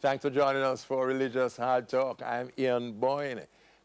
Thanks for joining us for Religious Hard Talk. I'm Ian Boyne.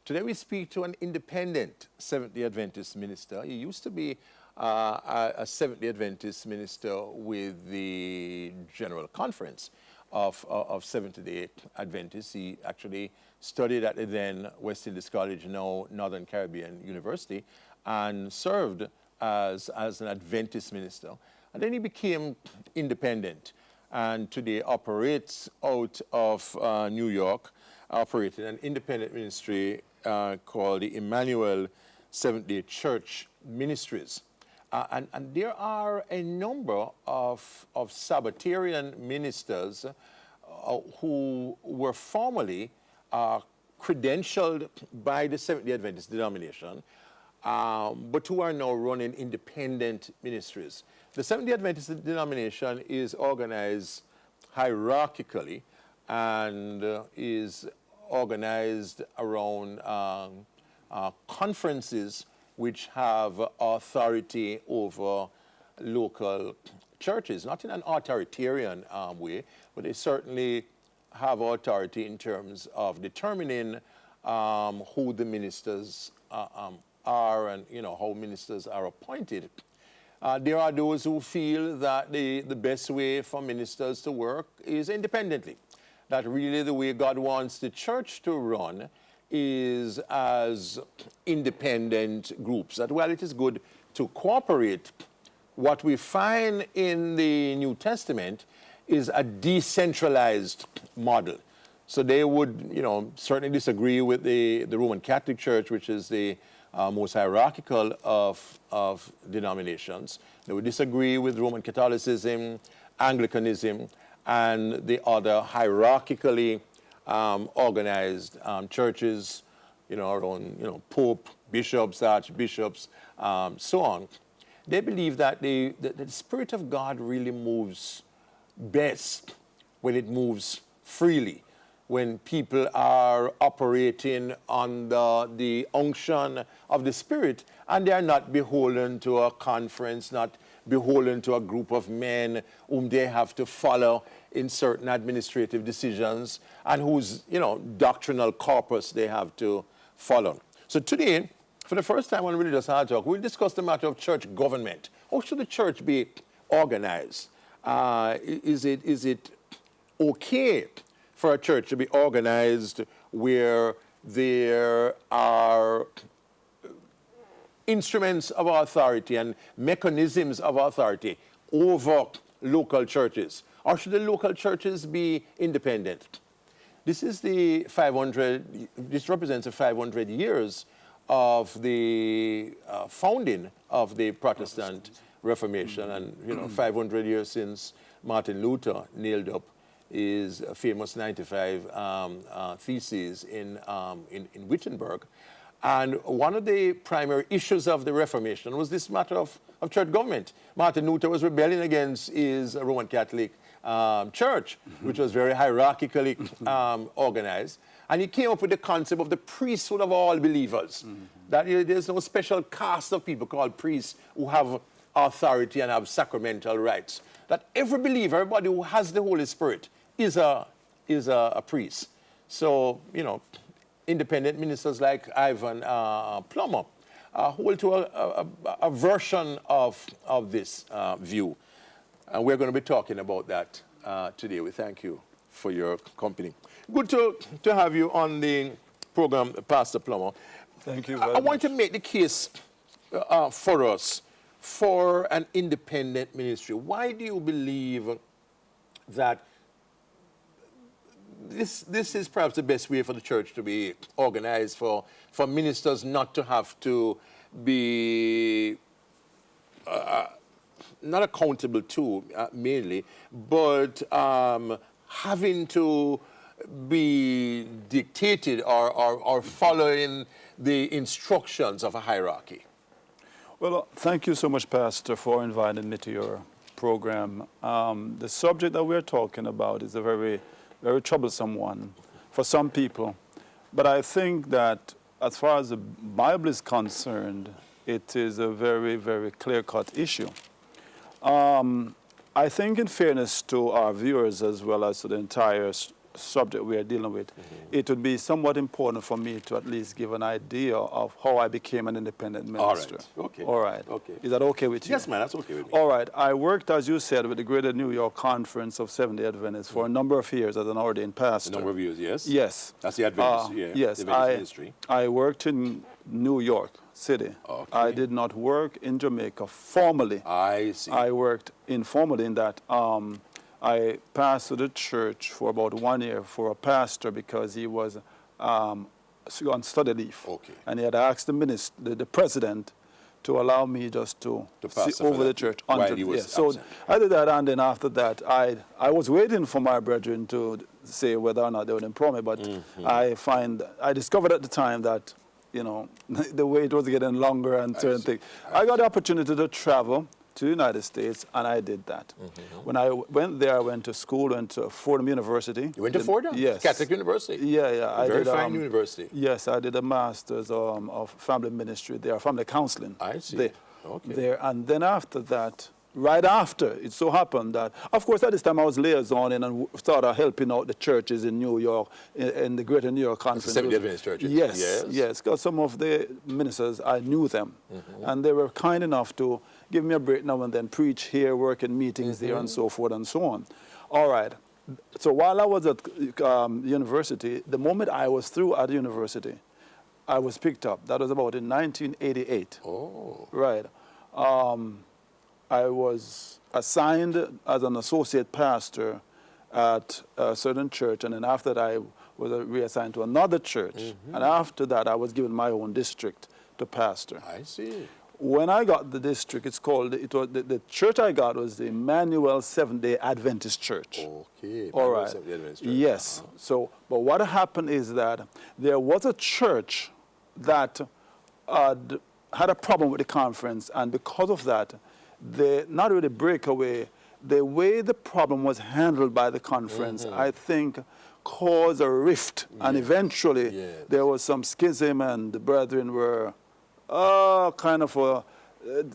Today we speak to an independent Seventh-day Adventist minister. He used to be a Seventh-day Adventist minister with the General Conference of Seventh-day Adventists. He actually studied at the then West Indies College, now Northern Caribbean University, and served as an Adventist minister. And then he became independent, and today operates out of New York, operating an independent ministry called the Emmanuel Seventh-day Church Ministries. And there are a number of Sabbatarian ministers who were formerly credentialed by the Seventh-day Adventist denomination, but who are now running independent ministries. The Seventh-day Adventist denomination is organized hierarchically and is organized around conferences which have authority over local churches, not in an authoritarian way, but they certainly have authority in terms of determining who the ministers are and how ministers are appointed. There are those who feel that the best way for ministers to work is independently, that really the way God wants the church to run is as independent groups, that while it is good to cooperate, what we find in the New Testament is a decentralized model. So they would, certainly disagree with the Roman Catholic Church, which is the most hierarchical of denominations. They would disagree with Roman Catholicism, Anglicanism, and the other hierarchically organized churches, around, Pope, bishops, archbishops, so on. They believe that the Spirit of God really moves best when it moves freely, when people are operating under the unction of the Spirit, and they are not beholden to a conference, not beholden to a group of men whom they have to follow in certain administrative decisions and whose, doctrinal corpus they have to follow. So today, for the first time on Religious Hard Talk, we'll discuss the matter of church government. How should the church be organized? Is it okay for a church to be organized where there are instruments of authority and mechanisms of authority over local churches? Or should the local churches be independent? This represents the 500 years of the founding of the Protestant Reformation, and 500 years since Martin Luther nailed up his famous 95 theses in Wittenberg. And one of the primary issues of the Reformation was this matter of church government. Martin Luther was rebelling against his Roman Catholic church, which was very hierarchically organized. And he came up with the concept of the priesthood of all believers, that there's no special caste of people called priests who have authority and have sacramental rights. That every believer, everybody who has the Holy Spirit, is a priest. So, independent ministers like Ivan Plummer hold to a version of this view. And we're going to be talking about that today. We thank you for your company. Good to have you on the program, Pastor Plummer. Thank you very I want much. to make the case for us for an independent ministry. Why do you believe that this is perhaps the best way for the church to be organized, for ministers not to have to be not accountable to mainly, but having to be dictated or following the instructions of a hierarchy? Well, thank you so much, Pastor, for inviting me to your program. The subject that we're talking about is a very, very troublesome one for some people. But I think that as far as the Bible is concerned, it is a very, very clear-cut issue. I think in fairness to our viewers as well as to the entire subject we are dealing with, it would be somewhat important for me to at least give an idea of how I became an independent minister. All right. Okay. All right. Okay. Is that okay with you? Yes, man, that's okay with me. All right. I worked, as you said, with the Greater New York Conference of Seventh-day Adventists for a number of years as an ordained pastor. A number of years, yes? Yes. That's the Adventist, Yes. the Adventist ministry. I worked in New York City. Okay. I did not work in Jamaica formally. I see. I worked informally in that. I pastored a church for about 1 year for a pastor because he was on study leave. Okay. And he had asked the president to allow me just to see over the church. While he was so absent. I did that, and then after that, I was waiting for my brethren to say whether or not they would employ me, but I discovered at the time that, you know, the wait was getting longer and certain things. I got the opportunity to travel to the United States, and I did that. When I went there, I went to school, went to Fordham University. You went to Fordham? Yes. Catholic University? Yeah. A very fine university. Yes, I did a master's of family ministry there, family counseling. I see. There, and then after that, right after, it so happened that, of course, at this time I was liaisoning and started helping out the churches in New York, in the Greater New York Conference. Seventh-day Adventist churches? Yes, because some of the ministers, I knew them, and they were kind enough to give me a break now and then, preach here, work in meetings there, and so forth and so on. All right. So while I was at university, the moment I was through at university, I was picked up. That was about in 1988. Oh. Right. I was assigned as an associate pastor at a certain church, and then after that I was reassigned to another church, and after that I was given my own district to pastor. I see. When I got the district, the church I got was the Emmanuel Seventh-day Adventist Church. Okay. All right. Seventh-day Adventist church. Yes. So, but what happened is that there was a church that had a problem with the conference, and because of that, they not really breakaway. The way the problem was handled by the conference, I think, caused a rift, and eventually there was some schism, and the brethren were kind of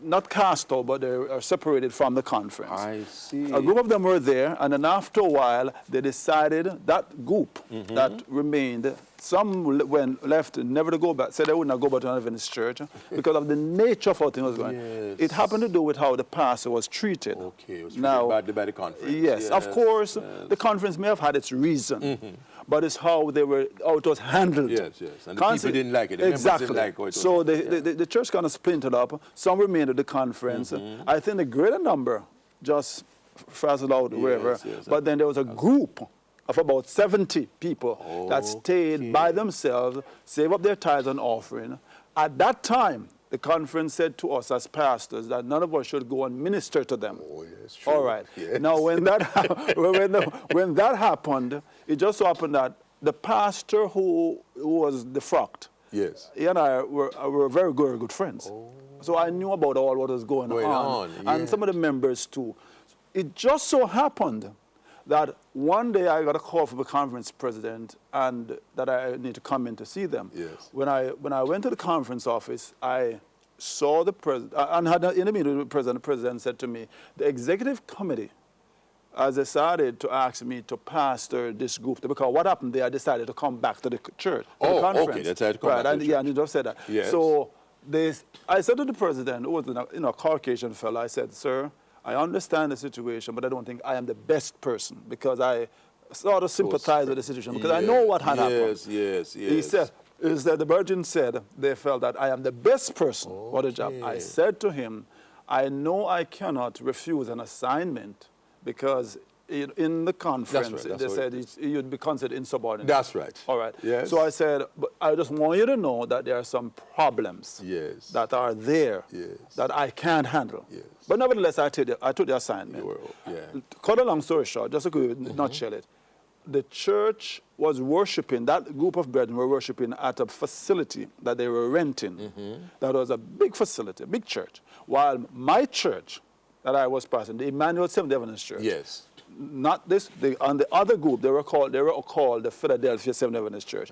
not cast out, but they are separated from the conference. I see. A group of them were there, and then after a while, they decided, that group that remained, some left never to go back, said they would not go back to an Adventist church because of the nature of how things was going. Yes. It happened to do with how the pastor was treated. Okay, it was treated badly by the conference. Yes, of course, the conference may have had its reason, but it's how it was handled. Yes, and the people didn't like it. The exactly. members didn't like how it was. So the church kind of splintered up. Some remained at the conference. I think the greater number just frazzled out wherever. Yes. But then there was a group of about 70 people that stayed by themselves, saved up their tithes and offering. At that time, the conference said to us as pastors that none of us should go and minister to them. Oh, yes, true. All right. Yes. Now, when that happened, it just so happened that the pastor who was defrocked, yes, he and I were very good friends. So I knew about all what was going on. And some of the members too. It just so happened that one day I got a call from the conference president and that I need to come in to see them. Yes. When I went to the conference office, I saw the president and had an interview with the president. The president said to me, the executive committee has decided to ask me to pastor this group because what happened there, I decided to come back to the church, to the conference. Okay, that's how to come back to the church. Yeah, and he just said that. Yes. So I said to the president, who was a Caucasian fellow, I said, sir, I understand the situation, but I don't think I am the best person because I sort of sympathize with the situation because I know what had happened. Yes. He said, the Virgin said they felt that I am the best person for the job. I said to him, I know I cannot refuse an assignment because in the conference they said you'd be considered insubordinate. That's right. All right. Yes. So I said, but I just want you to know that there are some problems that are there that I can't handle. Yes. But nevertheless, I took the assignment. Cut a long story short, just to nutshell it, the church was worshiping, that group of brethren were worshiping at a facility that they were renting. That was a big facility, a big church. While my church that I was pastoring, the Emmanuel Seventh-day Adventist Church, not this, on the other group, they were called the Philadelphia Seventh Adventist Church.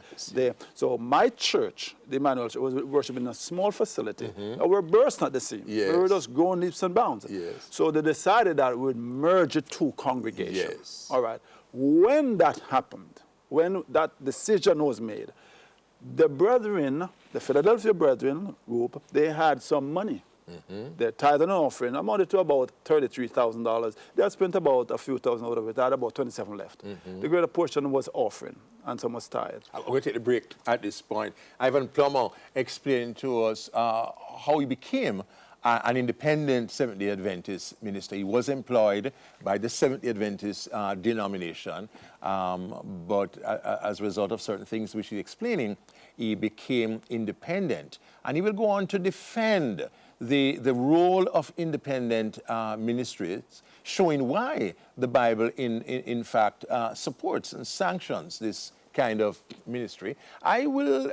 So my church, the Emmanuel Church, was worshiping in a small facility. And we were bursting at the seams. Yes. We were just growing leaps and bounds. Yes. So they decided that we would merge the two congregations. Yes. All right. When that happened, when that decision was made, the brethren, the Philadelphia Brethren group, they had some money. Their tithe and offering amounted to about $33,000. They had spent about a few thousand out of it. They had about 27 left. The greater portion was offering and some was tithe. I'm going to take a break at this point. Ivan Plummer explained to us how he became an independent Seventh-day Adventist minister. He was employed by the Seventh-day Adventist denomination, but as a result of certain things which he's explaining, he became independent. And he will go on to defend the role of independent ministries, showing why the Bible, in fact, supports and sanctions this kind of ministry. I would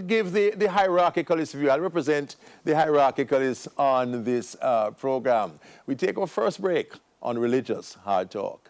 give the hierarchicalist view. I'll represent the hierarchicalists on this program. We take our first break on Religious Hard Talk.